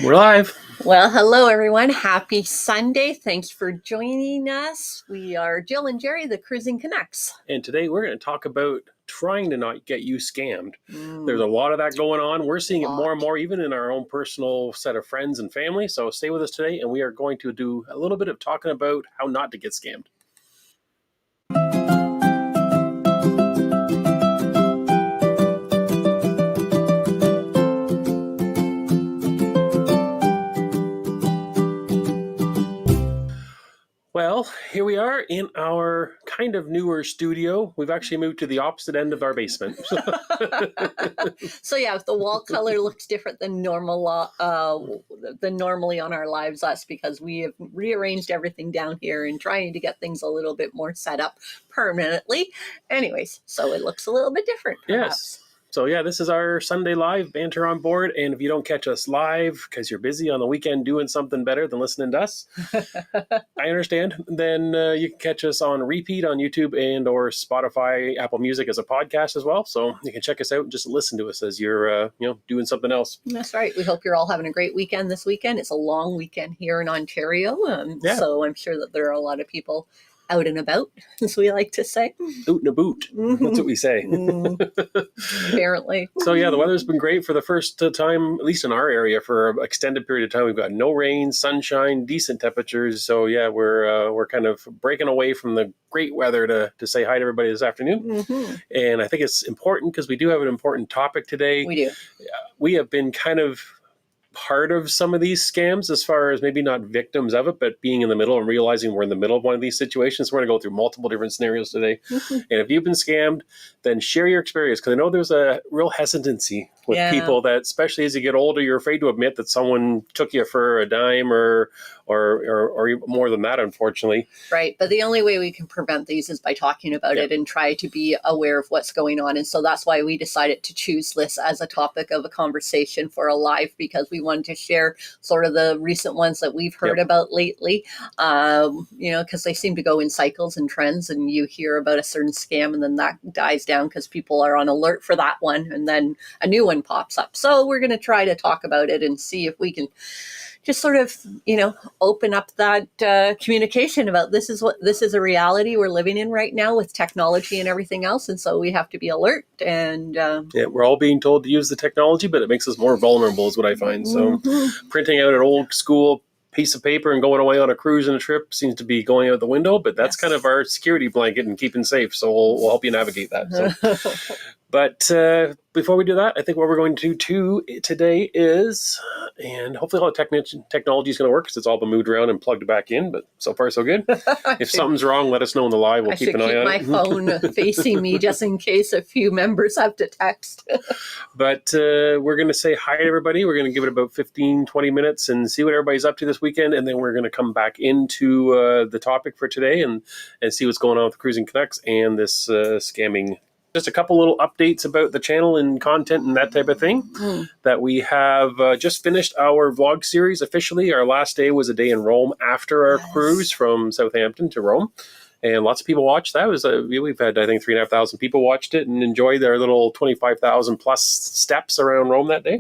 We're live. Well, hello everyone. Happy Sunday. Thanks for joining us. We are Jill and Jerry, the Cruising Canucks. And today we're going to talk about trying to not get you scammed. There's a lot of that going on. We're seeing it more and more, even in our own personal set of friends and family. So stay with us today, and we are going to do a little bit of talking about how not to get scammed. Well, here we are in our kind of newer studio. We've actually moved to the opposite end of our basement. So yeah, if the wall color looks different than normally on our lives, that's because we have rearranged everything down here and trying to get things a little bit more set up permanently. Anyways, so it looks a little bit different, perhaps. Yes. So yeah, this is our Sunday live Banter on board. And if you don't catch us live because you're busy on the weekend doing something better than listening to us, I understand. Then you can catch us on repeat on YouTube and or Spotify, Apple Music as a podcast as well. So you can check us out and just listen to us as you're doing something else. That's right. We hope you're all having a great weekend this weekend. It's a long weekend here in Ontario. So I'm sure that there are a lot of people out and about, as we like to say. Out and about. That's what we say. Apparently. So yeah, the weather's been great for the first time, at least in our area, for an extended period of time. We've got no rain, sunshine, decent temperatures. So yeah, we're kind of breaking away from the great weather to say hi to everybody this afternoon. And I think it's important because we do have an important topic today. We do. We have been kind of part of some of these scams, as far as maybe not victims of it, but being in the middle and realizing we're in the middle of one of these situations. We're going to go through multiple different scenarios today. And if you've been scammed, then share your experience, because I know there's a real hesitancy with people that, especially as you get older, you're afraid to admit that someone took you for a dime or more than that, unfortunately. Right. But the only way we can prevent these is by talking about it and try to be aware of what's going on. And so that's why we decided to choose this as a topic of a conversation for a live, because we wanted to share sort of the recent ones that we've heard about lately, because they seem to go in cycles and trends, and you hear about a certain scam and then that dies down because people are on alert for that one, and then a new one pops up. So we're going to try to talk about it and see if we can just sort of, open up that communication about this is a reality we're living in right now with technology and everything else. And so we have to be alert. And we're all being told to use the technology, but it makes us more vulnerable is what I find. So printing out an old school piece of paper and going away on a cruise and a trip seems to be going out the window, but that's kind of our security blanket and keeping safe. So we'll help you navigate that. So. But before we do that, I think what we're going to do today is, and hopefully all the technology is going to work because it's all been moved around and plugged back in, but so far so good. If something's wrong, let us know in the live. We'll keep an eye on it. I should keep my phone facing me just in case a few members have to text. But we're going to say hi to everybody. We're going to give it about 15, 20 minutes and see what everybody's up to this weekend. And then we're going to come back into the topic for today and see what's going on with the Cruising Canucks and this scamming. Just a couple little updates about the channel and content and that type of thing. That we have just finished our vlog series officially. Our last day was a day in Rome after our cruise from Southampton to Rome. And lots of people watched that. We've had, I think, 3,500 people watched it and enjoyed their little 25,000 plus steps around Rome that day.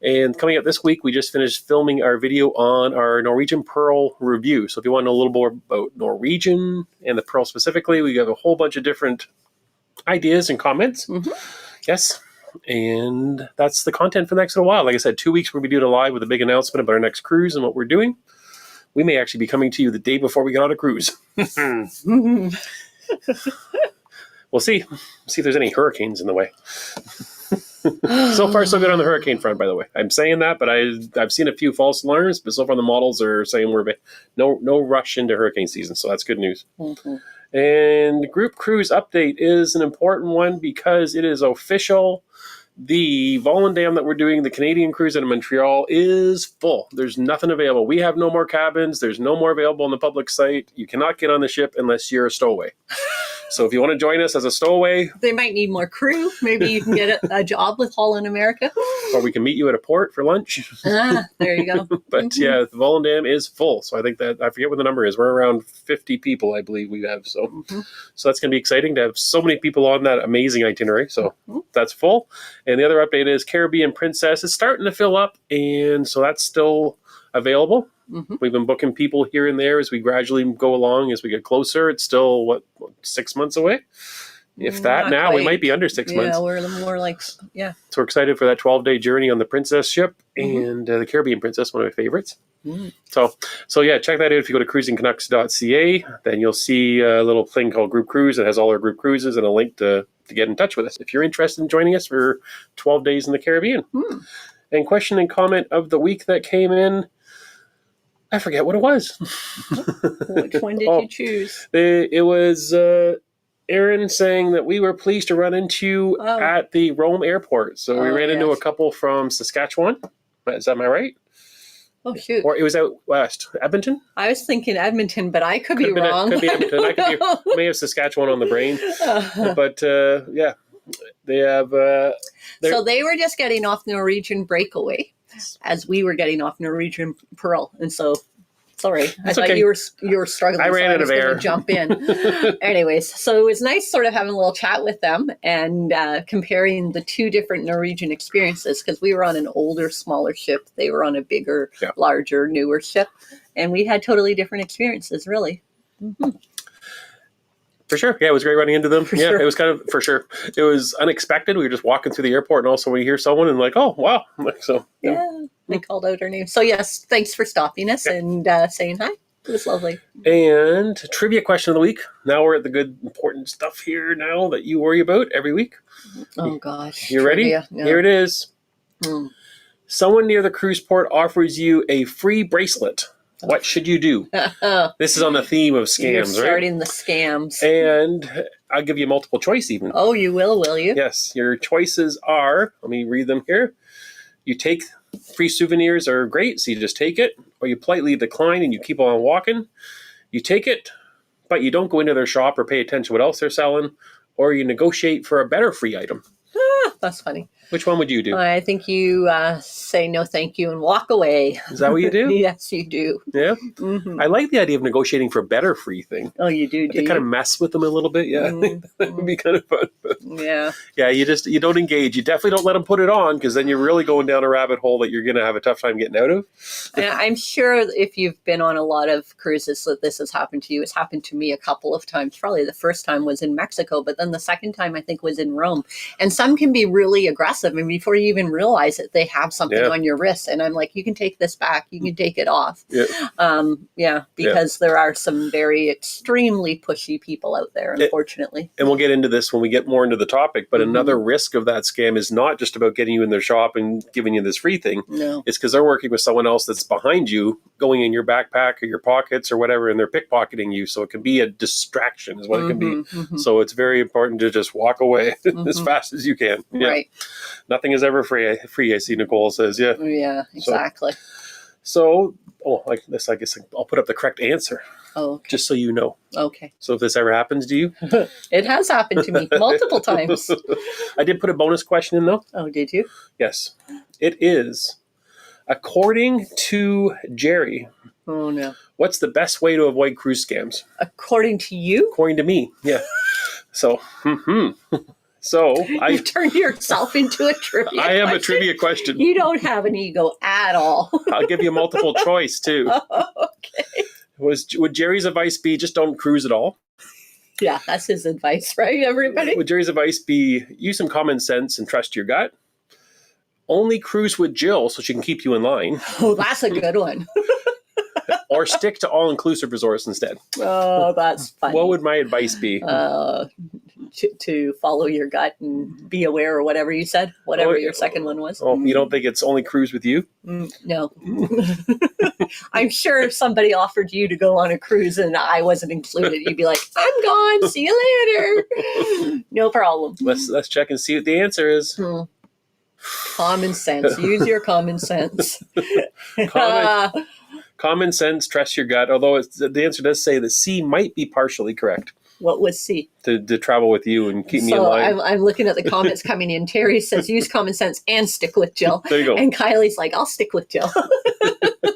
And coming up this week, we just finished filming our video on our Norwegian Pearl review. So if you want to know a little more about Norwegian and the Pearl specifically, we have a whole bunch of different ideas and comments. Yes. And that's the content for the next little while. Like I said, 2 weeks we'll be doing a live with a big announcement about our next cruise and what we're doing. We may actually be coming to you the day before we get on a cruise. We'll see. See if there's any hurricanes in the way. So far, so good on the hurricane front, by the way. I'm saying that, but I've seen a few false alarms, but so far the models are saying we're no rush into hurricane season. So that's good news. And group cruise update is an important one because it is official. The Volendam that we're doing, the Canadian cruise out of Montreal, is full. There's nothing available. We have no more cabins. There's no more available on the public site. You cannot get on the ship unless you're a stowaway. So if you want to join us as a stowaway, They might need more crew. Maybe you can get a job with Holland America. or we can meet you at a port for lunch. There you go. But yeah, the Volendam is full. So I think that, I forget what the number is. We're around 50 people, I believe we have. So so that's going to be exciting to have so many people on that amazing itinerary. So that's full. And the other update is Caribbean Princess is starting to fill up. And so that's still available. We've been booking people here and there as we gradually go along, as we get closer. It's still, what 6 months away? If that. Not Now quite. We might be under 6 months. Yeah, we're more like, So we're excited for that 12-day journey on the Princess ship and the Caribbean Princess, one of my favorites. So yeah, check that out. If you go to cruisingcanucks.ca, then you'll see a little thing called Group Cruise. It has all our group cruises and a link to get in touch with us if you're interested in joining us for 12 days in the Caribbean. And question and comment of the week that came in, I forget what it was. Which one did you choose? It was Aaron saying that we were pleased to run into you at the Rome airport. So we ran into a couple from Saskatchewan. Is that, am I right? Oh, shoot. Or it was out west. Edmonton? I was thinking Edmonton, but I could be wrong. Could be Edmonton. I may have Saskatchewan on the brain. But yeah, they have... so they were just getting off Norwegian Breakaway as we were getting off Norwegian Pearl. And so, sorry, I thought you were struggling. I ran out of air. Jump in. Anyways, so it was nice sort of having a little chat with them and comparing the two different Norwegian experiences, because we were on an older, smaller ship. They were on a bigger, larger, newer ship. And we had totally different experiences, really. For sure. Yeah, it was great running into them. Sure. It was kind of, for sure. It was unexpected. We were just walking through the airport and also we hear someone and like, oh, wow. So they called out our name. So yes, thanks for stopping us and saying hi. It was lovely. And trivia question of the week. Now we're at the good, important stuff here now that you worry about every week. Oh, gosh. You ready? No. Here it is. Someone near the cruise port offers you a free bracelet. What should you do? This is on the theme of scams, You're right? starting the scams. And I'll give you multiple choice even. Oh, you will you? Yes. Your choices are, let me read them here. You take free souvenirs are great, so you just take it. Or you politely decline and you keep on walking. You take it, but you don't go into their shop or pay attention to what else they're selling. Or you negotiate for a better free item. That's funny. Which one would you do? I think you say no thank you and walk away. Is that what you do? Yes, you do. Yeah? I like the idea of negotiating for a better free thing. Oh, you do, To kind of mess with them a little bit. Yeah, that would be kind of fun. Yeah. Yeah, you don't engage. You definitely don't let them put it on, because then you're really going down a rabbit hole that you're going to have a tough time getting out of. And I'm sure if you've been on a lot of cruises that this has happened to you. It's happened to me a couple of times. Probably the first time was in Mexico, but then the second time I think was in Rome. And some can be really aggressive, and before you even realize it, they have something on your wrist. And I'm like, you can take this back. You can take it off. Because there are some very extremely pushy people out there, unfortunately. And we'll get into this when we get more into the topic, but another risk of that scam is not just about getting you in their shop and giving you this free thing. No. It's because they're working with someone else that's behind you, going in your backpack or your pockets or whatever, and they're pickpocketing you. So it can be a distraction is what it can be. So it's very important to just walk away as fast as you can. Yeah. Right. Nothing is ever free, I see Nicole says. Yeah. Yeah, exactly. So I guess I'll put up the correct answer. Oh, okay. Just so you know. Okay. So if this ever happens to you. It has happened to me multiple times. I did put a bonus question in though. Oh, did you? Yes. It is, according to Jerry, Oh, no. what's the best way to avoid cruise scams? According to you? According to me. Yeah. So, So You've turned yourself into a trivia I am question. a trivia question. You don't have an ego at all. I'll give you a multiple choice too. Okay. Would Jerry's advice be just don't cruise at all? Yeah, that's his advice, right, everybody? Would Jerry's advice be use some common sense and trust your gut? Only cruise with Jill so she can keep you in line. Oh, that's a good one. Or stick to all-inclusive resorts instead. Oh, that's funny. What would my advice be? To follow your gut and be aware, or whatever you said, whatever your second one was. Oh, you don't think it's only cruise with you? No. I'm sure if somebody offered you to go on a cruise and I wasn't included, you'd be like, I'm gone. See you later. No problem. Let's check and see what the answer is. Common sense. Use your common sense. Common sense, trust your gut. Although the answer does say that C might be partially correct. What was C? To travel with you and keep me in line. I'm looking at the comments coming in. Terry says, use common sense and stick with Jill. There you go. And Kylie's like, I'll stick with Jill.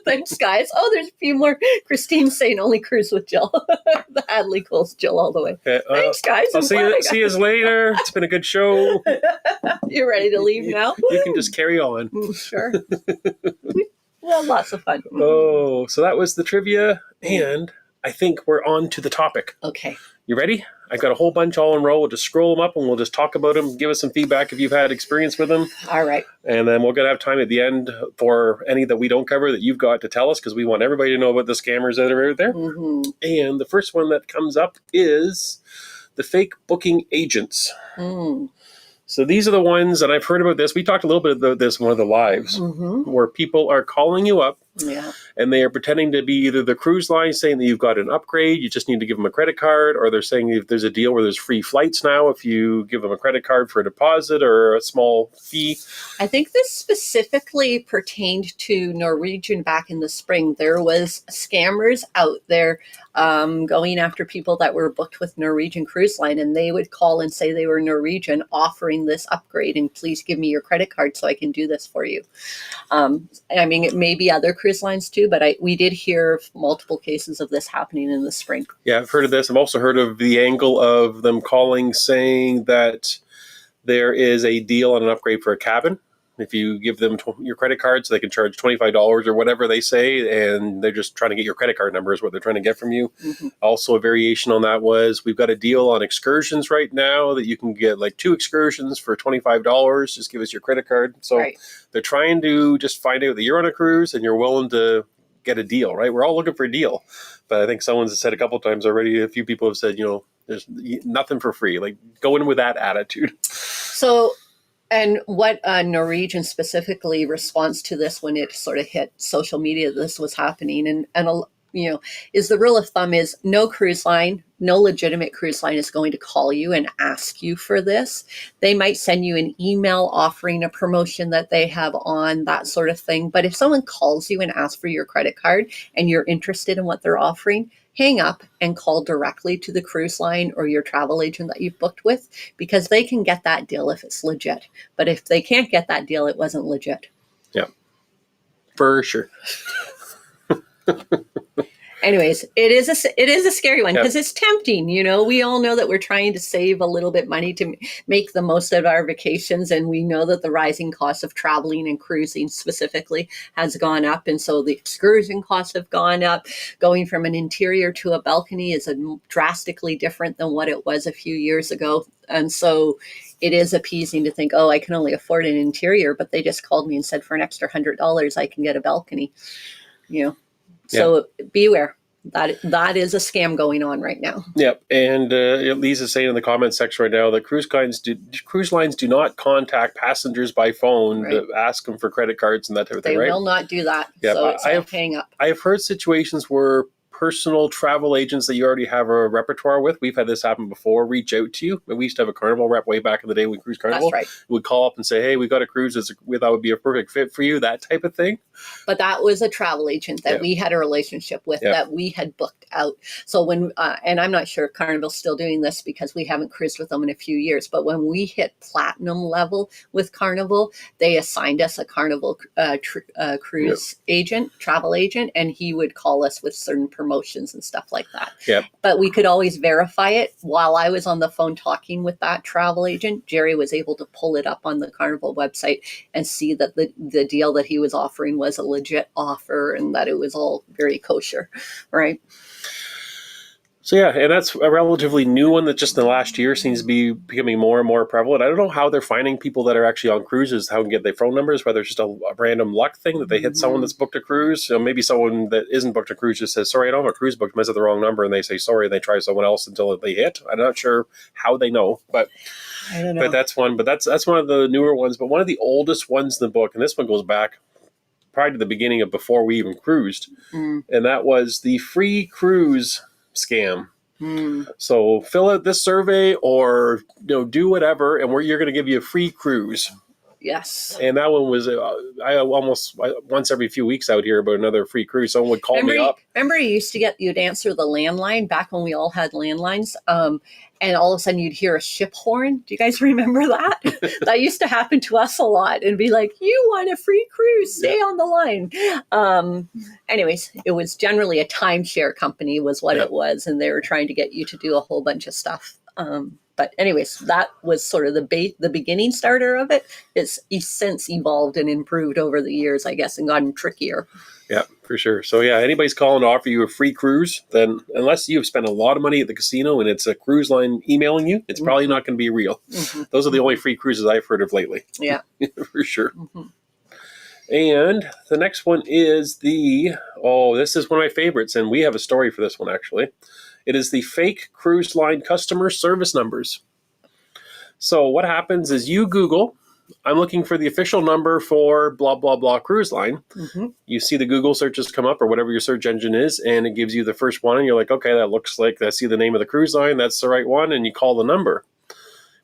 Thanks, guys. Oh, there's a few more. Christine's saying only cruise with Jill. The Hadley calls Jill all the way. Thanks, guys. I'll see you later. It's been a good show. You're ready to leave now? You can just carry on. Sure. Well, lots of fun. Oh, so that was the trivia, and I think we're on to the topic. Okay. You ready? I've got a whole bunch all in a row. We'll just scroll them up and we'll just talk about them. Give us some feedback if you've had experience with them. All right. And then we're going to have time at the end for any that we don't cover that you've got to tell us, because we want everybody to know about the scammers that are out there. Mm-hmm. And the first one that comes up is the fake booking agents. Mm. So these are the ones, and I've heard about this. We talked a little bit about this in one of the lives, where people are calling you up, and they are pretending to be either the cruise line saying that you've got an upgrade, you just need to give them a credit card, or they're saying if there's a deal where there's free flights now if you give them a credit card for a deposit or a small fee. I think this specifically pertained to Norwegian back in the spring. There was scammers out there going after people that were booked with Norwegian Cruise Line, and they would call and say they were Norwegian, offering this upgrade, and please give me your credit card so I can do this for you. I mean, it may be other cruise lines too, but we did hear of multiple cases of this happening in the spring. Yeah, I've heard of this. I've also heard of the angle of them calling saying that there is a deal on an upgrade for a cabin. If you give them your credit card, so they can charge $25 or whatever they say, and they're just trying to get your credit card number is what they're trying to get from you. Also, a variation on that was, we've got a deal on excursions right now that you can get like 2 excursions for $25. Just give us your credit card. So they're trying to just find out that you're on a cruise and you're willing to get a deal, right? We're all looking for a deal. But I think someone's said a couple of times already, a few people have said, there's nothing for free. Like, go in with that attitude. So... And what Norwegian specifically response to this when it sort of hit social media, this was happening, and is the rule of thumb is no cruise line, no legitimate cruise line is going to call you and ask you for this. They might send you an email offering a promotion that they have on, that sort of thing. But if someone calls you and asks for your credit card and you're interested in what they're offering, hang up and call directly to the cruise line or your travel agent that you've booked with, because they can get that deal if it's legit. But if they can't get that deal, it wasn't legit. Yeah, for sure. Anyways, it is a scary one because it's tempting. We all know that we're trying to save a little bit money to make the most of our vacations, and we know that the rising cost of traveling and cruising specifically has gone up, and so the excursion costs have gone up. Going from an interior to a balcony is drastically different than what it was a few years ago, and so it is appeasing to think, I can only afford an interior, but they just called me and said for an extra $100 I can get a balcony. So beware. That is a scam going on right now. Yep. And Lisa's saying in the comments section right now that cruise lines do not contact passengers by phone to ask them for credit cards and that type of thing, right? They will not do that. Yep. So it's a hang up. I have heard situations where personal travel agents that you already have a repertoire with, we've had this happen before, reach out to you. We used to have a Carnival rep way back in the day when Cruise Carnival. That's right. We'd call up and say, hey, we got a cruise that would be a perfect fit for you, that type of thing. But that was a travel agent that we had a relationship with, that we had booked out. So when, and I'm not sure if Carnival's still doing this because we haven't cruised with them in a few years, but when we hit platinum level with Carnival, they assigned us a Carnival cruise agent, travel agent, and he would call us with certain promotions and stuff like that. Yep. But we could always verify it. While I was on the phone talking with that travel agent, Jerry was able to pull it up on the Carnival website and see that the deal that he was offering was a legit offer and that it was all very kosher, right? So yeah, and that's a relatively new one that just in the last year seems to be becoming more and more prevalent. I don't know how they're finding people that are actually on cruises, how to get their phone numbers, whether it's just a random luck thing that they hit someone that's booked a cruise. So maybe someone that isn't booked a cruise just says, sorry, I don't have a cruise booked, might have the wrong number, and they say sorry, and they try someone else until they hit. I'm not sure how they know, but I don't know. But that's one. But that's one of the newer ones. But one of the oldest ones in the book, and this one goes back probably to the beginning of before we even cruised, and that was the free cruise scam. So fill out this survey or do whatever, and you're going to give you a free cruise. Yes. And that one was, I almost once every few weeks out here about another free cruise. Someone would call me up. Remember you'd answer the landline back when we all had landlines. And all of a sudden you'd hear a ship horn. Do you guys remember that? That used to happen to us a lot and be like, you want a free cruise, stay on the line. Anyways, it was generally a timeshare company was what it was. And they were trying to get you to do a whole bunch of stuff. But anyways, that was sort of the beginning starter of it. It's since evolved and improved over the years, I guess, and gotten trickier. Yeah, for sure. So yeah, anybody's calling to offer you a free cruise, then unless you've spent a lot of money at the casino and it's a cruise line emailing you, it's probably not going to be real. Mm-hmm. Those are the only free cruises I've heard of lately. Yeah. For sure. Mm-hmm. And the next one is this is one of my favorites, and we have a story for this one actually. It is the fake cruise line customer service numbers. So what happens is you Google, I'm looking for the official number for blah, blah, blah cruise line. Mm-hmm. You see the Google searches come up or whatever your search engine is, and it gives you the first one. And you're like, okay, that looks like I see the name of the cruise line. That's the right one. And you call the number.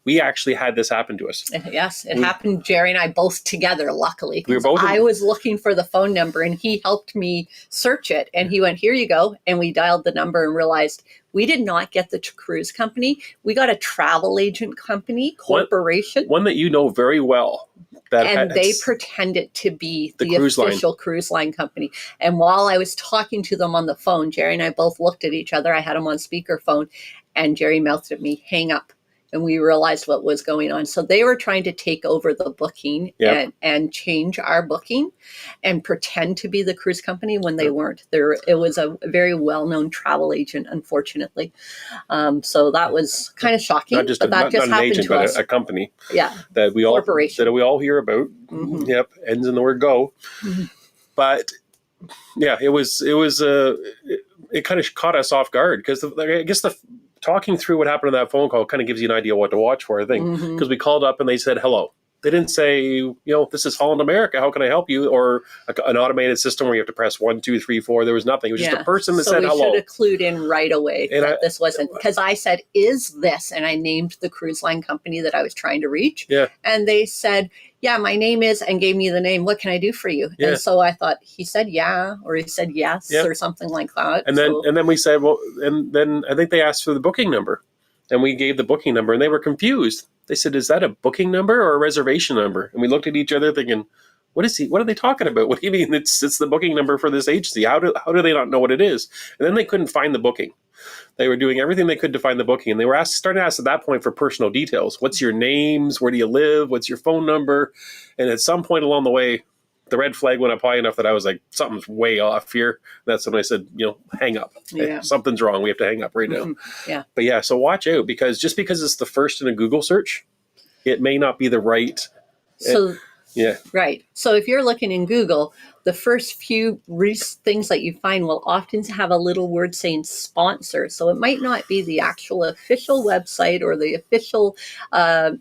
We actually had this happen to us. Yes, it happened. Jerry and I both together, luckily. I was looking for the phone number and he helped me search it. And he went, here you go. And we dialed the number and realized we did not get the cruise company. We got a travel agent company, corporation. One that you know very well. And they pretended to be the official cruise line company. And while I was talking to them on the phone, Jerry and I both looked at each other. I had them on speakerphone and Jerry mouthed at me, hang up. And we realized what was going on. So they were trying to take over the booking and change our booking and pretend to be the cruise company when they weren't. It was a very well-known travel agent, unfortunately. So that was kind of shocking. Not just happened an agent, to us. But a company. Yeah. That we all hear about. Mm-hmm. Yep. Ends in the word go. Mm-hmm. But yeah, it kind of caught us off guard because I guess talking through what happened in that phone call kind of gives you an idea what to watch for, I think, because we called up and they said hello. They didn't say, this is Holland America. How can I help you? Or an automated system where you have to press 1, 2, 3, 4. There was nothing. It was just a person that said hello. So we should have clued in right away that this wasn't, because I said, is this? And I named the cruise line company that I was trying to reach. Yeah. And they said, yeah, my name is, and gave me the name. What can I do for you? Yeah. And so I thought he said, yeah, or he said yes, or something like that. And then we said, well, and then I think they asked for the booking number. And we gave the booking number and they were confused. They said, is that a booking number or a reservation number? And we looked at each other thinking, what are they talking about? What do you mean it's the booking number for this agency? How do they not know what it is? And then they couldn't find the booking. They were doing everything they could to find the booking. And they were starting to ask at that point for personal details. What's your names? Where do you live? What's your phone number? And at some point along the way, the red flag went up high enough that I was like, something's way off here. That's when I said, hang up. Yeah. Something's wrong. We have to hang up right now. Mm-hmm. Yeah. But yeah, so watch out because just because it's the first in a Google search, it may not be the right. Yeah. Right. So if you're looking in Google, the first few things that you find will often have a little word saying sponsor. So it might not be the actual official website or the official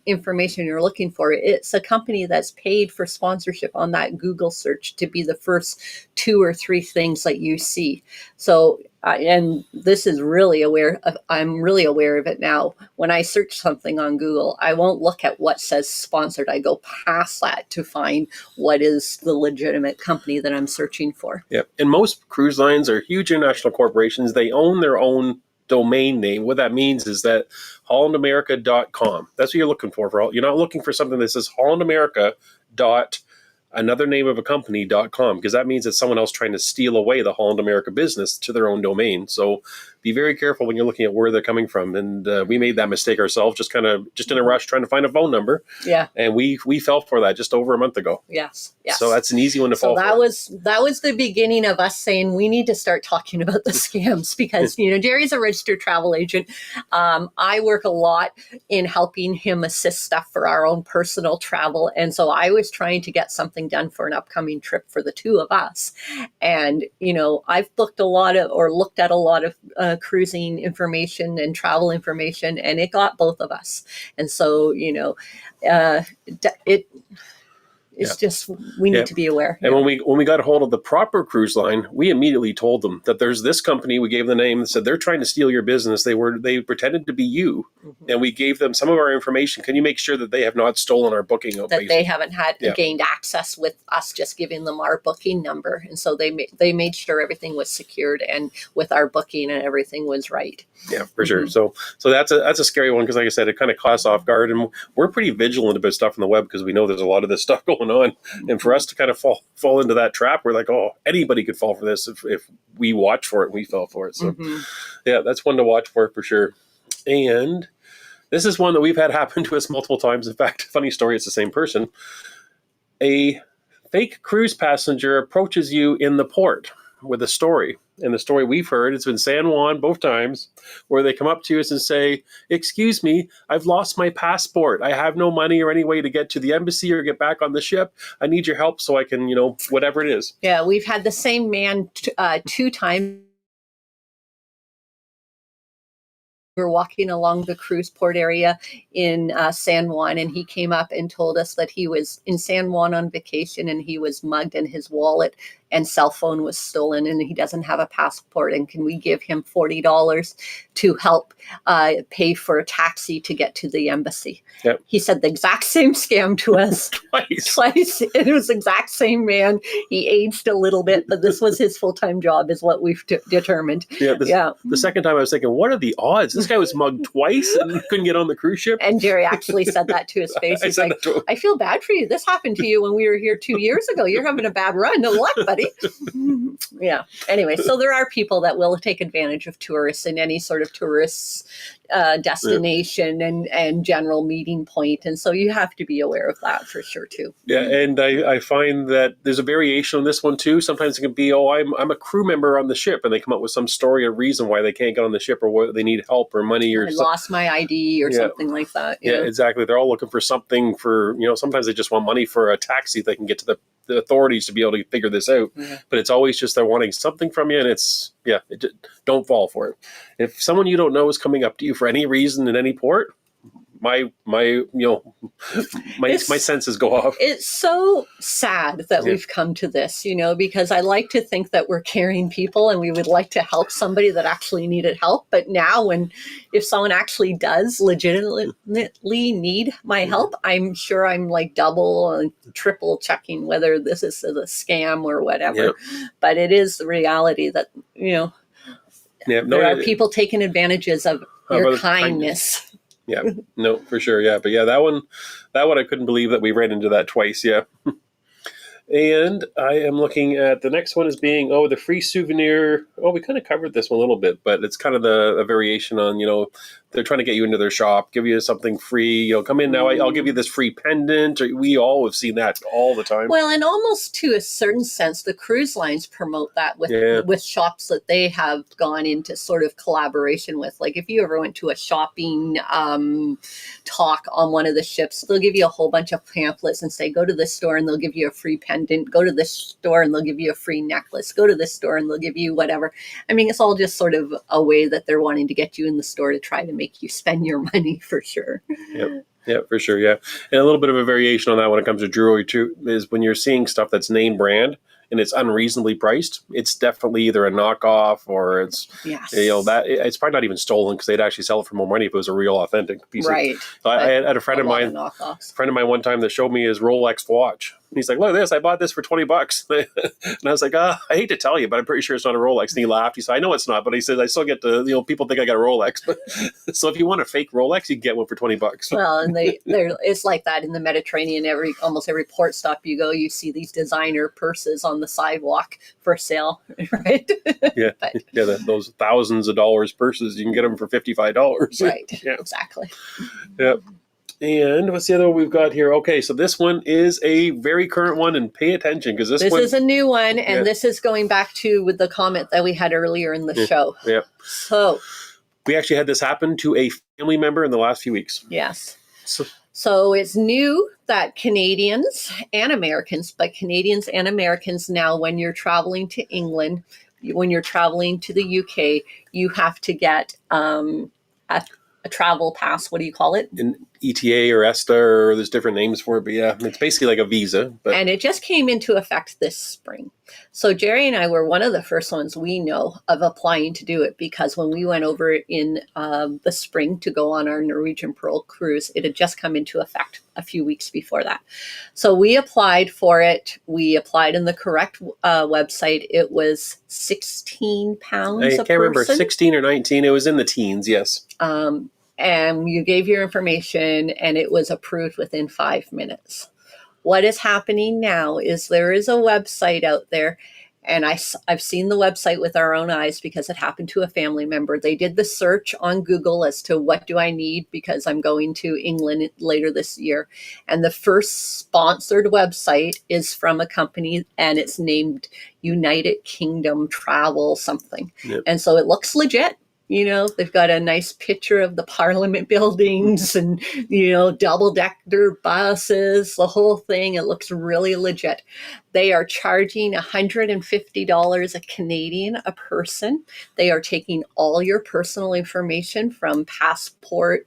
information you're looking for. It's a company that's paid for sponsorship on that Google search to be the first 2 or 3 things that you see. So and this is I'm really aware of it now. When I search something on Google, I won't look at what says sponsored. I go past that to find what is the legitimate company that I'm searching for. Yeah. And most cruise lines are huge international corporations. They own their own domain name. What that means is that hollandamerica.com. That's what you're looking for. You're not looking for something that says hollandamerica. Another name of a company.com, because that means it's someone else trying to steal away the Holland America business to their own domain. So be very careful when you're looking at where they're coming from. And we made that mistake ourselves, just in a rush trying to find a phone number. Yeah. And we fell for that just over a month ago. Yes. So that's an easy one to fall for. That was the beginning of us saying we need to start talking about the scams because, Jerry's a registered travel agent. I work a lot in helping him assist stuff for our own personal travel. And so I was trying to get something done for an upcoming trip for the two of us. And, I've looked at a lot of cruising information and travel information, and it got both of us. And so, It's just, we need to be aware. And when we got a hold of the proper cruise line, we immediately told them that there's this company. We gave them the name and said they're trying to steal your business. They pretended to be you, and we gave them some of our information. Can you make sure that they have not stolen our booking? That they haven't had gained access with us just giving them our booking number, and so they made sure everything was secured and with our booking and everything was right. Yeah, for sure. So that's a scary one because, like I said, it kind of caught us off guard, and we're pretty vigilant about stuff on the web because we know there's a lot of this stuff going on. And for us to kind of fall into that trap, we're like, oh, anybody could fall for this if we watch for it and we fell for it. So that's one to watch for sure. And this is one that we've had happen to us multiple times. In fact, funny story, it's the same person. A fake cruise passenger approaches you in the port with a story. And the story we've heard, it's been San Juan both times, where they come up to us and say, excuse me, I've lost my passport. I have no money or any way to get to the embassy or get back on the ship. I need your help so I can, whatever it is. Yeah, we've had the same man 2 times. We were walking along the cruise port area in San Juan, and he came up and told us that he was in San Juan on vacation and he was mugged and his wallet and cell phone was stolen and he doesn't have a passport, and can we give him $40 to help pay for a taxi to get to the embassy? Yep. He said the exact same scam to us twice. It was the exact same man. He aged a little bit, but this was his full-time job is what we've determined. The second time I was thinking, what are the odds? This guy was mugged twice and couldn't get on the cruise ship. And Jerry actually said that to his face. He's like, I feel bad for you. This happened to you when we were here 2 years ago. You're having a bad run. No luck, buddy. Yeah. Anyway, so there are people that will take advantage of tourists in any sort of tourist destination and general meeting point. And so you have to be aware of that for sure too. Yeah. And I find that there's a variation on this one too. Sometimes it can be, I'm a crew member on the ship, and they come up with some story or reason why they can't get on the ship or what they need help or money or I lost my ID or something like that. Yeah, exactly. They're all looking for something for, sometimes they just want money for a taxi they can get to the authorities to be able to figure this out. But it's always just they're wanting something from you, and it's don't fall for it. If someone you don't know is coming up to you for any reason in any port, my senses go off. It's so sad that we've come to this, because I like to think that we're caring people and we would like to help somebody that actually needed help. But now if someone actually does legitimately need my help, I'm sure I'm like double and triple checking whether this is a scam or whatever. But it is the reality that, there are people taking advantages of your kindness. Yeah, no, for sure. Yeah. But that one I couldn't believe that we ran into that twice. Yeah. And I am looking at the next one as being, the free souvenir. We kind of covered this one a little bit, but it's kind of a variation on, they're trying to get you into their shop, give you something free, come in now, I'll give you this free pendant. We all have seen that all the time. Well, and almost to a certain sense, the cruise lines promote that with shops that they have gone into sort of collaboration with. Like if you ever went to a shopping talk on one of the ships, they'll give you a whole bunch of pamphlets and say, go to this store and they'll give you a free pendant, go to this store and they'll give you a free necklace, go to this store and they'll give you whatever. I mean, it's all just sort of a way that they're wanting to get you in the store to try to make you spend your money for sure. Yeah, for sure. Yeah. And a little bit of a variation on that when it comes to jewelry too, is when you're seeing stuff that's name brand and it's unreasonably priced, it's definitely either a knockoff or it's, that it's probably not even stolen because they'd actually sell it for more money if it was a real authentic piece. Right. I had a friend of mine one time that showed me his Rolex watch. He's like, look at this, I bought this for $20. And I was like, I hate to tell you, but I'm pretty sure it's not a Rolex. And he laughed. He said, I know it's not, but he says, I still get to, people think I got a Rolex. But so if you want a fake Rolex, you can get one for $20. Well, and it's like that in the Mediterranean. Almost every port stop you go, you see these designer purses on the sidewalk for sale, right? Those thousands of dollars purses, you can get them for $55. Right, exactly. Yeah. And what's the other one we've got here? Okay, so this one is a very current one, and pay attention because this is a new one, and this is going back to with the comment that we had earlier in the show. Yeah. So we actually had this happen to a family member in the last few weeks. Yes. So it's new that Canadians and Americans, but Canadians and Americans now, when you're traveling to England, when you're traveling to the UK, you have to get a travel pass. What do you call it? ETA or ESTA, or there's different names for it, but yeah, it's basically like a visa. But And it just came into effect this spring. So Jerry and I were one of the first ones we know of applying to do it, because when we went over in the spring to go on our Norwegian Pearl cruise, it had just come into effect a few weeks before that. So we applied for it. We applied in the correct website. It was £16 I a can't remember, person. 16 or 19. It was in the teens, yes. And you gave your information and it was approved within 5 minutes. What is happening now is there is a website out there, and I've seen the website with our own eyes because it happened to a family member. They did the search on Google as to what do I need because I'm going to England later this year. And the first sponsored website is from a company, and it's named United Kingdom Travel something. Yep. And so it looks legit. You know, they've got a nice picture of the Parliament buildings and, you know, double-decker buses, the whole thing. It looks really legit. They are charging $150 a Canadian a person. They are taking all your personal information from passport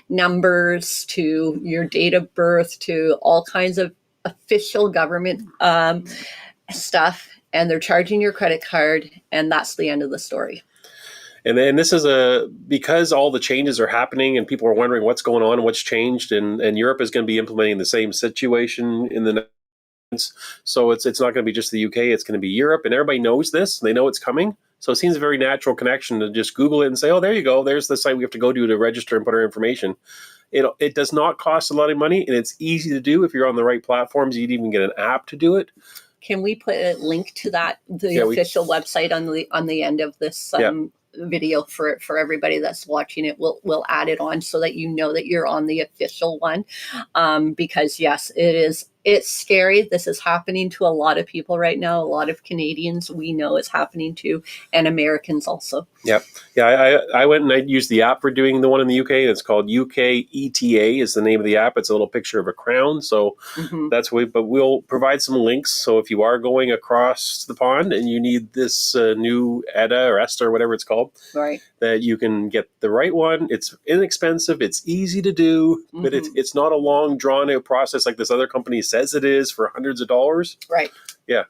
numbers to your date of birth to all kinds of official government stuff, and they're charging your credit card, and that's the end of the story. And then this is because all the changes are happening and people are wondering what's going on and what's changed, and Europe is going to be implementing the same situation in the next. So it's not going to be just the UK, it's going to be Europe, and everybody knows this. They know it's coming. So it seems a very natural connection to just Google it and say, oh, there you go. There's the site we have to go to register and put our information. It does not cost a lot of money, and it's easy to do if you're on the right platforms. You'd even get an app to do it. Can we put a link to that, official website on the end of this video for everybody that's watching it? We'll add it on so that you know that you're on the official one, because yes, it's scary. This is happening to a lot of people right now. A lot of Canadians we know it's happening to, and Americans also. Yep. Yeah, I went and I used the app for doing the one in the UK. And it's called UK ETA is the name of the app. It's a little picture of a crown. So that's what but we'll provide some links. So if you are going across the pond and you need this new ETA or ESTA or whatever it's called, right, that you can get the right one. It's inexpensive. It's easy to do, but it's not a long drawn out process like this other company says it is for hundreds of dollars. Right. Yeah,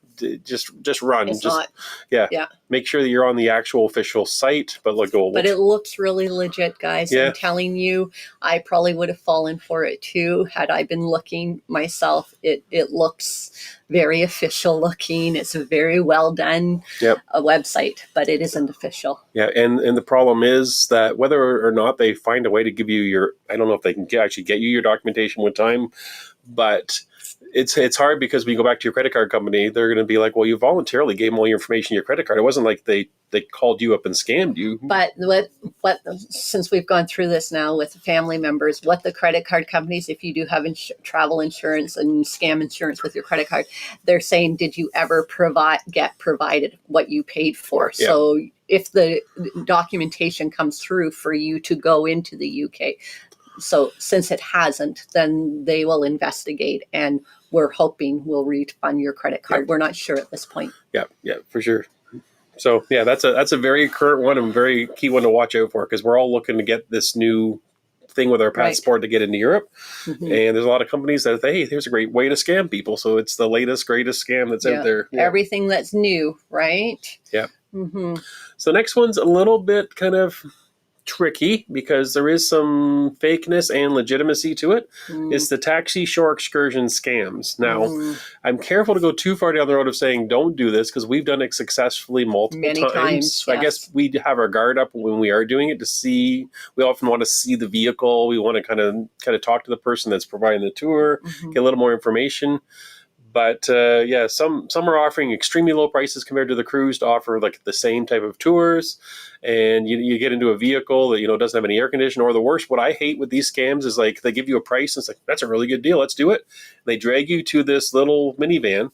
just run. It's just not. Yeah. Make sure that you're on the actual official site. But But it looks really legit, guys. Yeah. I'm telling you, I probably would have fallen for it too had I been looking myself. It looks very official looking. It's a very well done a website, but it isn't official. Yeah, and the problem is that whether or not they find a way to give you I don't know if they can actually get you your documentation with time, but it's hard because when you go back to your credit card company, they're going to be like, well, you voluntarily gave them all your information, your credit card. It wasn't like they called you up and scammed you. But what since we've gone through this now with family members, what the credit card companies, if you do have travel insurance and scam insurance with your credit card, they're saying, did you ever get provided what you paid for? Yeah. So if the documentation comes through for you to go into the UK, so since it hasn't, then they will investigate, and we're hoping we'll refund your credit card. We're not sure at this point. Yeah, for sure. So yeah, that's a very current one and very key one to watch out for, because we're all looking to get this new thing with our passport to get into Europe. And there's a lot of companies that say, hey, here's a great way to scam people. So it's the latest, greatest scam that's out there. Yeah. Everything that's new, right? Yeah. So next one's a little bit kind of tricky because there is some fakeness and legitimacy to it. It's the taxi shore excursion scams. Now, I'm careful to go too far down the road of saying don't do this, because we've done it successfully multiple times. Yes. I guess we have our guard up when we are doing it to see. We often want to see the vehicle. We want to kind of talk to the person that's providing the tour, get a little more information. But some are offering extremely low prices compared to the cruise to offer like the same type of tours. And you get into a vehicle that doesn't have any air conditioning. Or the worst, what I hate with these scams is like they give you a price and it's like, that's a really good deal, let's do it. They drag you to this little minivan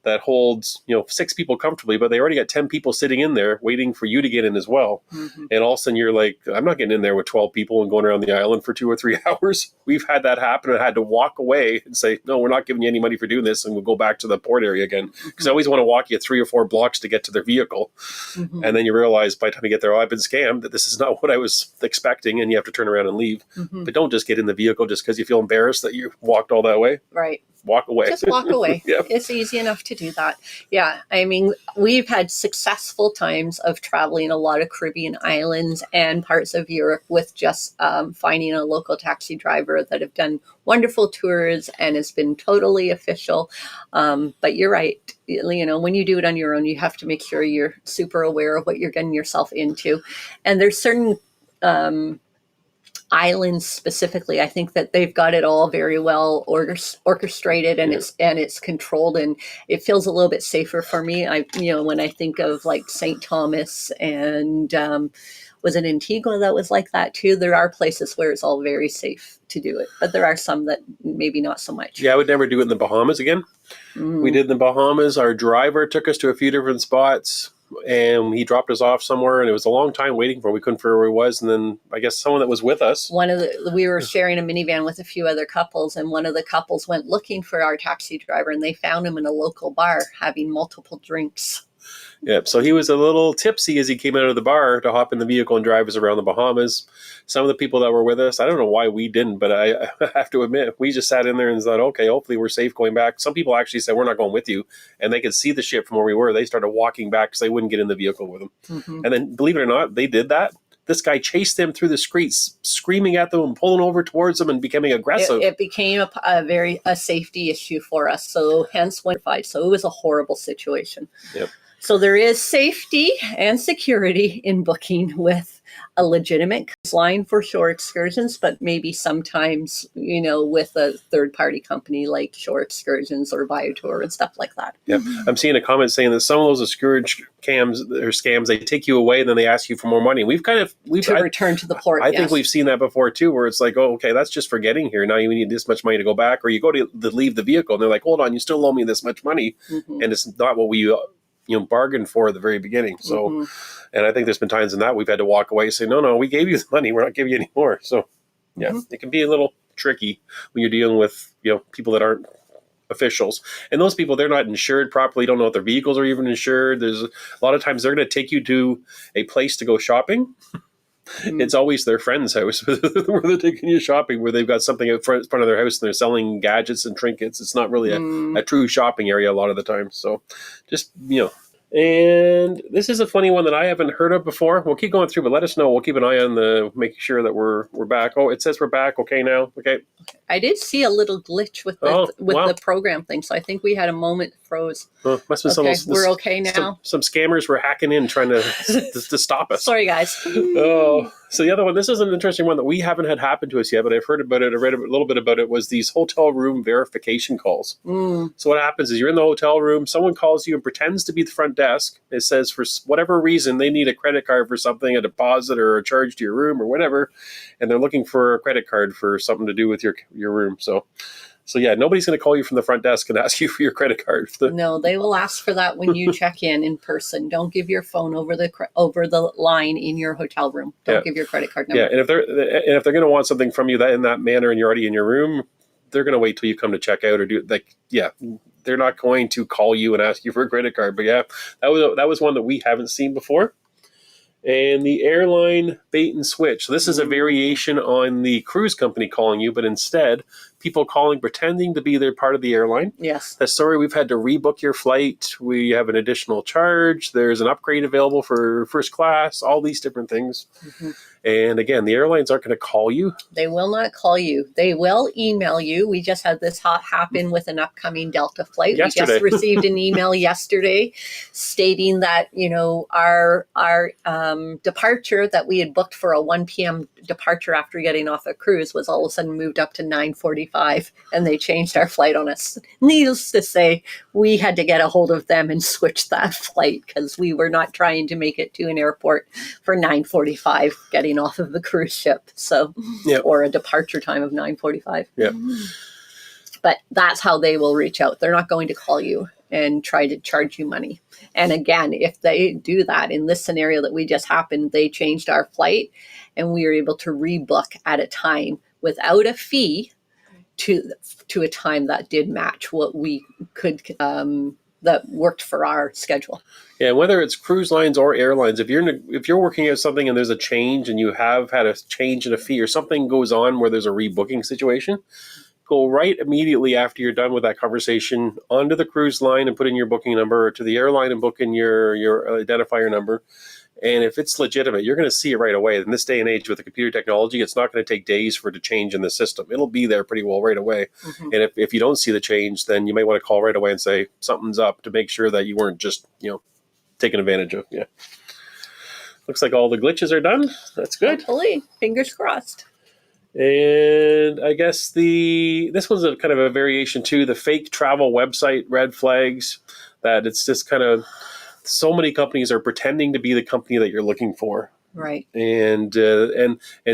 that holds 6 people comfortably, but they already got 10 people sitting in there waiting for you to get in as well. And all of a sudden you're like, I'm not getting in there with 12 people and going around the island for 2 or 3 hours. We've had that happen. I had to walk away and say, no, we're not giving you any money for doing this, and we'll go back to the port area again, because I always want to walk you 3 or 4 blocks to get to their vehicle. And then you realize by the time you get there, I've been scammed, that this is not what I was expecting, and you have to turn around and leave. But don't just get in the vehicle just because you feel embarrassed that you walked all that way. Right. Walk away. Just walk away. Yep. It's easy enough to do that. Yeah. I mean, we've had successful times of traveling a lot of Caribbean islands and parts of Europe with just finding a local taxi driver that have done wonderful tours and has been totally official. But you're right. When you do it on your own, you have to make sure you're super aware of what you're getting yourself into. And there's certain islands specifically, I think that they've got it all very well orchestrated, and it's controlled, and it feels a little bit safer for me. When I think of like St. Thomas and was it Antigua that was like that too? There are places where it's all very safe to do it, but there are some that maybe not so much. Yeah, I would never do it in the Bahamas again. We did in the Bahamas. Our driver took us to a few different spots, and he dropped us off somewhere, and it was a long time waiting for him. We couldn't figure where he was, and then I guess someone that was with us. We were sharing a minivan with a few other couples, and one of the couples went looking for our taxi driver, and they found him in a local bar having multiple drinks. Yep. So he was a little tipsy as he came out of the bar to hop in the vehicle and drive us around the Bahamas. Some of the people that were with us, I don't know why we didn't, but I have to admit, we just sat in there and thought, okay, hopefully we're safe going back. Some people actually said, we're not going with you. And they could see the ship from where we were. They started walking back because they wouldn't get in the vehicle with them. And then, believe it or not, they did that. This guy chased them through the streets, screaming at them and pulling over towards them and becoming aggressive. It became a safety issue for us. So hence went fight. So it was a horrible situation. Yep. So there is safety and security in booking with a legitimate cruise line for shore excursions, but maybe sometimes, with a third-party company like Shore Excursions or Biotour and stuff like that. Yeah, I'm seeing a comment saying that some of those scams, they take you away and then they ask you for more money. We've return to the port. I think we've seen that before too, where it's like, oh, okay, that's just for getting here. Now you need this much money to go back, or you go to leave the vehicle and they're like, hold on, you still owe me this much money, and it's not what we bargained for at the very beginning. So, and I think there's been times in that we've had to walk away and say, no, we gave you the money. We're not giving you any more. So yeah, it can be a little tricky when you're dealing with, people that aren't officials. And those people, they're not insured properly, don't know if their vehicles are even insured. There's a lot of times they're going to take you to a place to go shopping. It's always their friend's house where they're taking you shopping, where they've got something in front of their house and they're selling gadgets and trinkets. It's not really a true shopping area a lot of the time. So just, and this is a funny one that I haven't heard of before. We'll keep going through, but let us know. We'll keep an eye on making sure that we're back. Oh, it says we're back. Okay, now. Okay. I did see a little glitch with the program thing, so I think we had a moment froze. Must have been we're okay now. Some scammers were hacking in trying to stop us. Sorry, guys. Oh, so the other one. This is an interesting one that we haven't had happen to us yet, but I've heard about it. I read a little bit about it. Was these hotel room verification calls. So what happens is you're in the hotel room, someone calls you and pretends to be the front desk. It says for whatever reason they need a credit card for something, a deposit or a charge to your room or whatever, and they're looking for a credit card for something to do with your room. So yeah, nobody's going to call you from the front desk and ask you for your credit card. No, they will ask for that when you check in person. Don't give your phone over the line in your hotel room. Don't give your credit card number. Yeah, and if they're going to want something from you in that manner and you're already in your room, they're going to wait till you come to check out or do they're not going to call you and ask you for a credit card. But yeah, that was one that we haven't seen before. And the airline bait and switch. So this is a variation on the cruise company calling you, but instead, people calling, pretending to be their part of the airline. Yes. Sorry, we've had to rebook your flight. We have an additional charge. There's an upgrade available for first class, all these different things. And again, the airlines aren't going to call you. They will not call you. They will email you. We just had this happen with an upcoming Delta flight. Yesterday. We just received an email yesterday stating that, our departure that we had booked for a 1 p.m. departure after getting off a cruise was all of a sudden moved up to 9:45, and they changed our flight on us. Needless to say, we had to get a hold of them and switch that flight because we were not trying to make it to an airport for 9:45 getting off of the cruise ship. So, or a departure time of 9:45. Yeah. But that's how they will reach out. They're not going to call you. and try to charge you money. And again, if they do that, in this scenario that we just happened, they changed our flight and we were able to rebook at a time without a fee to a time that did match what we could, that worked for our schedule. Yeah, whether it's cruise lines or airlines, if you're working at something and there's a change and you have had a change in a fee or something goes on where there's a rebooking situation, go right immediately after you're done with that conversation onto the cruise line and put in your booking number, or to the airline and book in your identifier number. And if it's legitimate, you're going to see it right away. In this day and age with the computer technology, it's not going to take days for it to change in the system. It'll be there pretty well right away. Mm-hmm. And if you don't see the change, then you may want to call right away and say something's up to make sure that you weren't just, taken advantage of. Yeah. Looks like all the glitches are done. That's good. Hopefully. Fingers crossed. And I guess this one's a kind of a variation too. The fake travel website red flags, that it's just kind of, so many companies are pretending to be the company that you're looking for. Right. And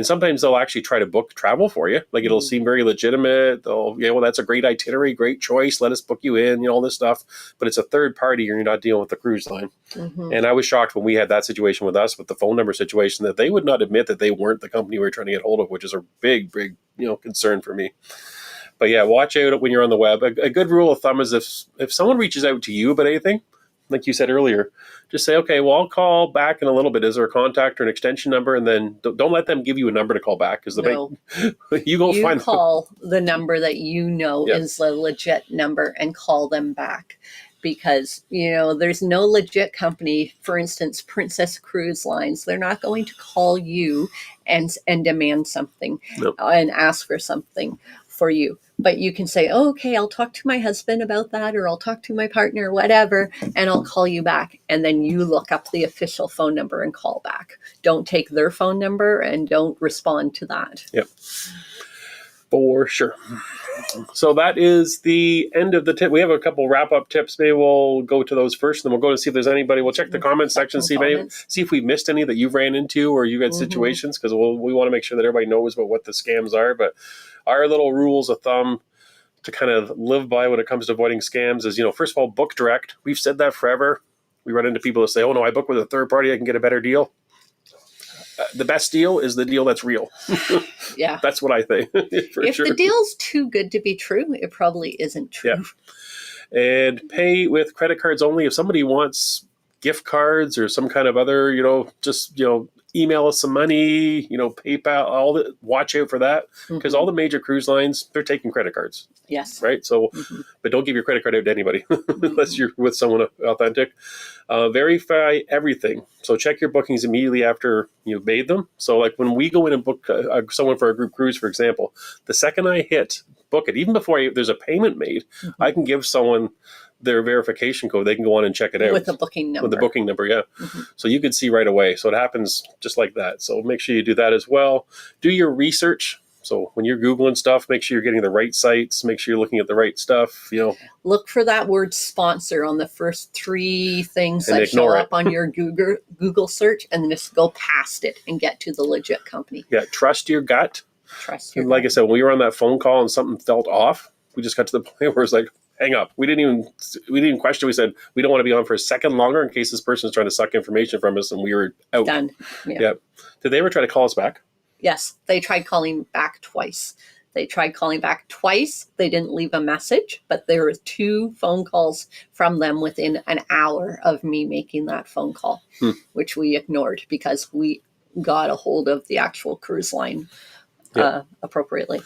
sometimes they'll actually try to book travel for you. Like it'll seem very legitimate. They'll, well, that's a great itinerary, great choice. Let us book you in, all this stuff. But it's a third party, and you're not dealing with the cruise line. Mm-hmm. And I was shocked when we had that situation with us, with the phone number situation, that they would not admit that they weren't the company we were trying to get hold of, which is a big, concern for me. But yeah, watch out when you're on the web. A good rule of thumb is if someone reaches out to you about anything, like you said earlier, just say, okay, well, I'll call back in a little bit. Is there a contact or an extension number? And then don't let them give you a number to call back, because you call the number that is a legit number and call them back. Because, there's no legit company, for instance, Princess Cruise Lines, they're not going to call you and demand something and ask for something for you. But you can say, okay, I'll talk to my husband about that, or I'll talk to my partner, whatever, and I'll call you back. And then you look up the official phone number and call back. Don't take their phone number and don't respond to that. Yep. For sure. So that is the end of the tip. We have a couple wrap-up tips. Maybe we'll go to those first, and then we'll go to see if there's anybody. We'll check the comments section, see if we've missed any that you've ran into or you've had situations, because we want to make sure that everybody knows about what the scams are. But our little rules of thumb to kind of live by when it comes to avoiding scams is, first of all, book direct. We've said that forever. We run into people that say, oh, no, I book with a third party, I can get a better deal. The best deal is the deal that's real. Yeah. That's what I think. If the deal's too good to be true, it probably isn't true. Yeah. And pay with credit cards only. If somebody wants gift cards or some kind of other, email us some money, PayPal, watch out for that, because all the major cruise lines, they're taking credit cards. Yes. Right. So, but don't give your credit card out to anybody unless you're with someone authentic. Verify everything. So check your bookings immediately after you've made them. So like when we go in and book someone for a group cruise, for example, the second I hit book it, even before there's a payment made, I can give someone their verification code. They can go on and check it out. With the booking number. Yeah. So you can see right away. So it happens just like that. So make sure you do that as well. Do your research. So when you're Googling stuff, make sure you're getting the right sites. Make sure you're looking at the right stuff. Look for that word sponsor on the first 3 things that show up on your Google search, and then just go past it and get to the legit company. Yeah. Trust your gut. Like I said, when we were on that phone call and something felt off, we just got to the point where it's like, hang up. We didn't even question. We said, we don't want to be on for a second longer in case this person's trying to suck information from us, and we were out. Done. Yeah. Did they ever try to call us back? Yes. They tried calling back twice. They didn't leave a message, but there were 2 phone calls from them within an hour of me making that phone call, which we ignored because we got a hold of the actual cruise line appropriately.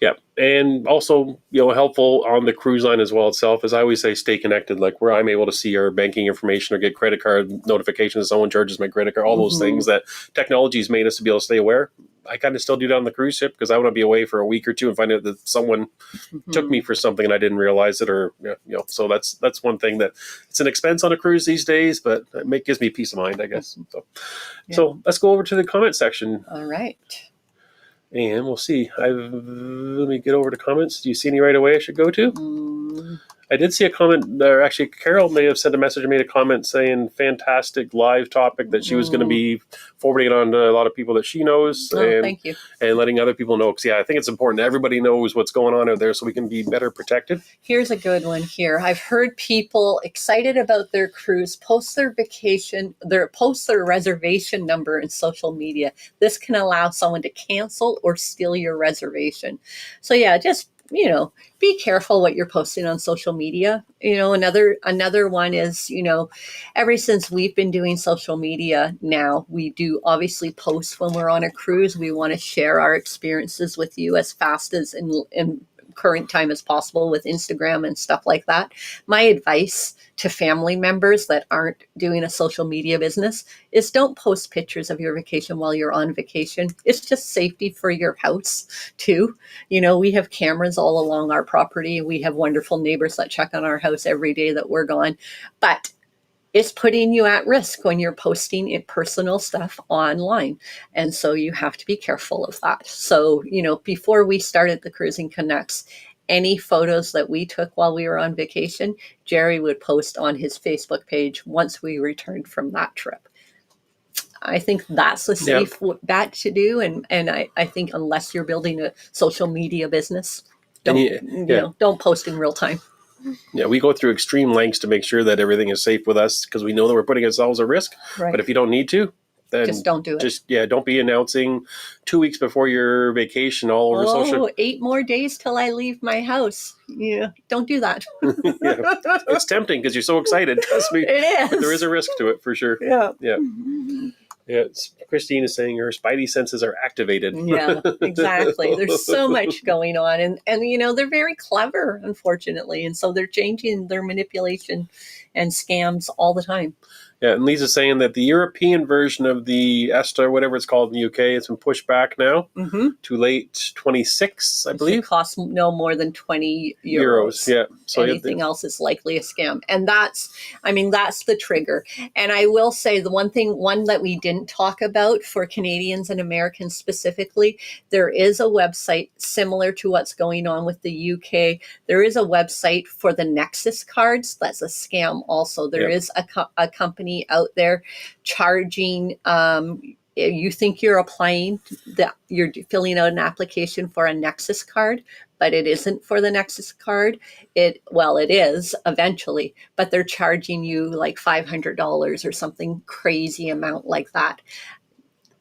Yeah. And also, helpful on the cruise line as well itself, as I always say, stay connected, like where I'm able to see our banking information or get credit card notifications, someone charges my credit card, all those things that technology's made us to be able to stay aware. I kind of still do that on the cruise ship because I want to be away for a week or 2 and find out that someone took me for something and I didn't realize it, or, so that's one thing that it's an expense on a cruise these days, but it gives me peace of mind, I guess. So let's go over to the comment section. All right. And we'll see. Let me get over to comments. Do you see any right away I should go to? I did see a comment, or actually Carol may have sent a message or made a comment saying fantastic live topic that she was going to be forwarding it on to a lot of people that she knows Thank you. and letting other people know. Because, I think it's important that everybody knows what's going on out there so we can be better protected. Here's a good one here. I've heard people excited about their cruise post their vacation, post their reservation number in social media. This can allow someone to cancel or steal your reservation. So yeah, just be careful what you're posting on social media. Another one is, ever since we've been doing social media now, we do obviously post when we're on a cruise. We want to share our experiences with you as fast as in current time as possible with Instagram and stuff like that. My advice to family members that aren't doing a social media business is don't post pictures of your vacation while you're on vacation. It's just safety for your house too. We have cameras all along our property. We have wonderful neighbors that check on our house every day that we're gone. But it's putting you at risk when you're posting personal stuff online. And so you have to be careful of that. So, before we started the Cruising Canucks, any photos that we took while we were on vacation, Jerry would post on his Facebook page once we returned from that trip. I think that's a safe bet to do. And I think unless you're building a social media business, don't post in real time. Yeah, we go through extreme lengths to make sure that everything is safe with us because we know that we're putting ourselves at risk. Right. But if you don't need to, then just don't do it. Don't be announcing 2 weeks before your vacation all over social. 8 more days till I leave my house. Yeah, don't do that. It's tempting because you're so excited. Trust me. It is. But there is a risk to it for sure. Yeah. Yeah. Yeah, Christine is saying her spidey senses are activated. Yeah, exactly. There's so much going on. And they're very clever, unfortunately. And so they're changing their manipulation and scams all the time. Yeah, and Lisa's saying that the European version of the ESTA, whatever it's called in the UK, it's been pushed back now to late 26, I believe. It costs no more than 20 euros. Yeah. So anything else is likely a scam. And that's the trigger. And I will say the one that we didn't talk about for Canadians and Americans specifically, there is a website similar to what's going on with the UK. There is a website for the Nexus cards. That's a scam also. There is a company out there charging, you think you're applying, that you're filling out an application for a Nexus card, but it isn't for the Nexus card. It is eventually, but they're charging you like $500 or something crazy amount like that.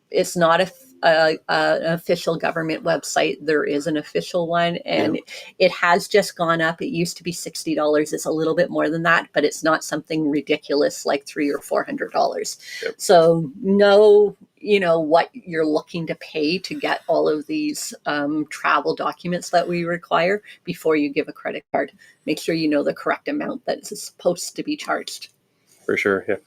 It's not an official government website. There is an official one, and it has just gone up. It used to be $60. It's a little bit more than that, but it's not something ridiculous like $300 or $400. Yep. So know what you're looking to pay to get all of these travel documents that we require before you give a credit card. Make sure you know the correct amount that is supposed to be charged. For sure, yeah.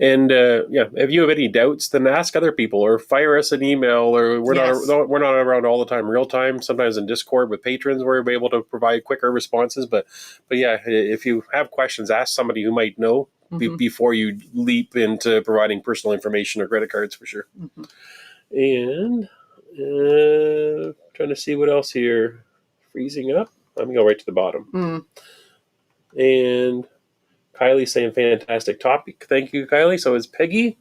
And if you have any doubts, then ask other people or fire us an email. Or we're not around all the time, real time. Sometimes in Discord with patrons, we're able to provide quicker responses. But yeah, if you have questions, ask somebody who might know before you leap into providing personal information or credit cards for sure. And trying to see what else here. Freezing up. I'm gonna go right to the bottom. And Kylie saying fantastic topic. Thank you, Kylie. So is Peggy.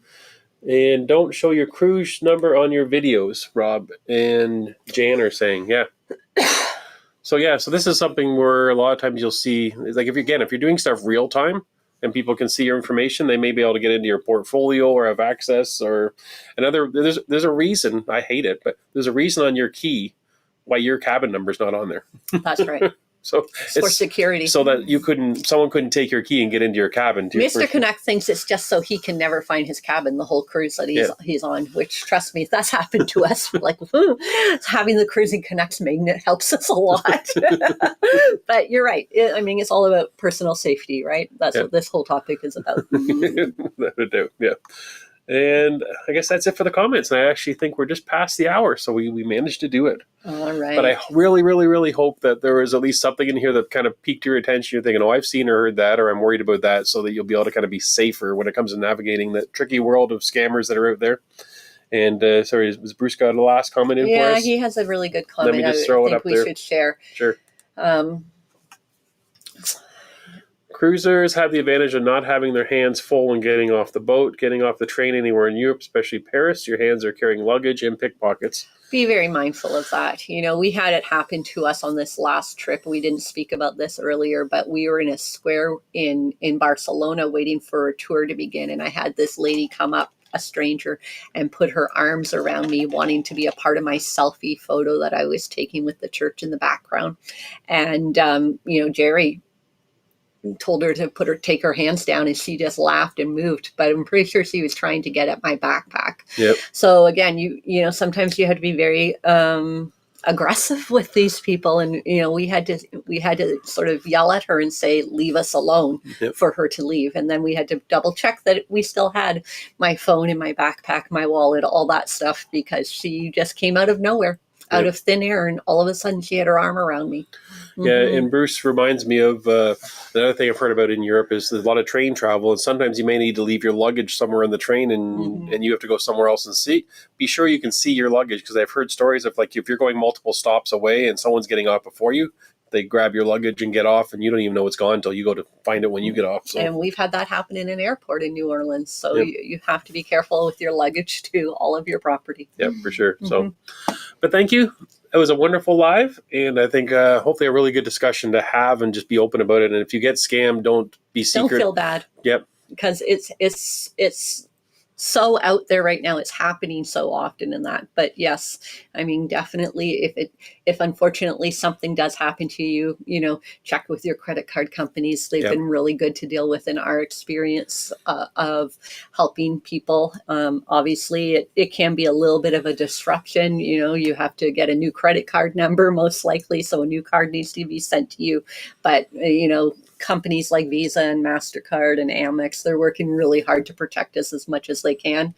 And don't show your cruise number on your videos, Rob and Jan are saying, yeah. So this is something where a lot of times you'll see, like if you're doing stuff real time and people can see your information, they may be able to get into your portfolio or have access or there's a reason, I hate it, but there's a reason on your key why your cabin number is not on there. That's right. So it's for security, so that someone couldn't take your key and get into your cabin. Mr. Canuck thinks it's just so he can never find his cabin the whole cruise that he's on. Which, trust me, that's happened to us. Like having the Cruising Canucks magnet helps us a lot. But you're right. It's all about personal safety, right? That's what this whole topic is about. Without a doubt, yeah. And I guess that's it for the comments. And I actually think we're just past the hour, so we managed to do it. All right. But I really, really, really hope that there was at least something in here that kind of piqued your attention. You're thinking, I've seen or heard that, or I'm worried about that, so that you'll be able to kind of be safer when it comes to navigating the tricky world of scammers that are out there. And sorry, was Bruce got a last comment in for us? Yeah, he has a really good comment. Let me just throw it up there. We should share. Sure. Cruisers have the advantage of not having their hands full when getting off the boat, getting off the train anywhere in Europe, especially Paris. Your hands are carrying luggage and pickpockets. Be very mindful of that. We had it happen to us on this last trip. We didn't speak about this earlier, but we were in a square in Barcelona waiting for a tour to begin. And I had this lady come up, a stranger, and put her arms around me, wanting to be a part of my selfie photo that I was taking with the church in the background. And, Jerry told her to take her hands down, and she just laughed and moved, but I'm pretty sure she was trying to get at my backpack. Yep. So again, sometimes you have to be very aggressive with these people, and we had to sort of yell at her and say, leave us alone. Yep. For her to leave. And then we had to double check that we still had my phone in my backpack, my wallet, all that stuff, because she just came out of nowhere, out of thin air, and all of a sudden she had her arm around me. Yeah, and Bruce reminds me of the other thing I've heard about in Europe is there's a lot of train travel, and sometimes you may need to leave your luggage somewhere on the train, and you have to go somewhere else and see. Be sure you can see your luggage, because I've heard stories of, like, if you're going multiple stops away and someone's getting off before you, they grab your luggage and get off, and you don't even know it's gone until you go to find it when you get off. So. And we've had that happen in an airport in New Orleans. So you have to be careful with your luggage too, all of your property. Yeah, for sure. So, but thank you. It was a wonderful live, and I think hopefully a really good discussion to have, and just be open about it. And if you get scammed, don't be secret. Don't feel bad. Yep. Because it's so out there right now. It's happening so often in that. But yes, I mean, definitely, if unfortunately something does happen to you, check with your credit card companies. They've been really good to deal with in our experience of helping people. Obviously, it can be a little bit of a disruption. You have to get a new credit card number, most likely. So a new card needs to be sent to you. But, companies like Visa and MasterCard and Amex, they're working really hard to protect us as much as they can.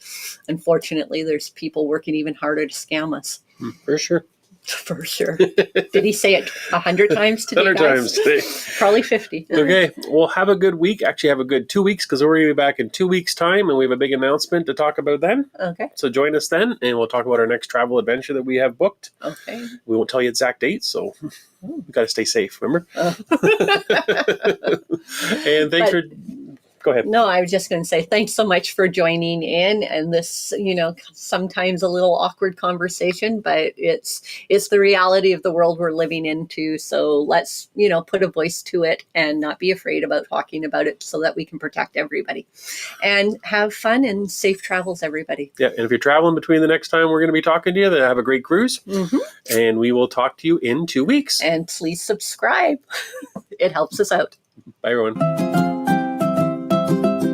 Unfortunately, there's people working even harder to scam us. For sure. For sure. Did he say it 100 times today? 100 times today. Probably 50. Okay. Well, have a good week. Actually, have a good 2 weeks, because we're going to be back in 2 weeks' time, and we have a big announcement to talk about then. Okay. So join us then, and we'll talk about our next travel adventure that we have booked. Okay. We won't tell you exact dates, so we got to stay safe, remember? And thanks for... Go ahead. No, I was just going to say thanks so much for joining in, and this, sometimes a little awkward conversation, but it's the reality of the world we're living into. So let's, put a voice to it and not be afraid about talking about it, so that we can protect everybody. And have fun and safe travels, everybody. Yeah, and if you're traveling between the next time we're going to be talking to you, then have a great cruise. And we will talk to you in 2 weeks. And please subscribe. It helps us out. Bye, everyone.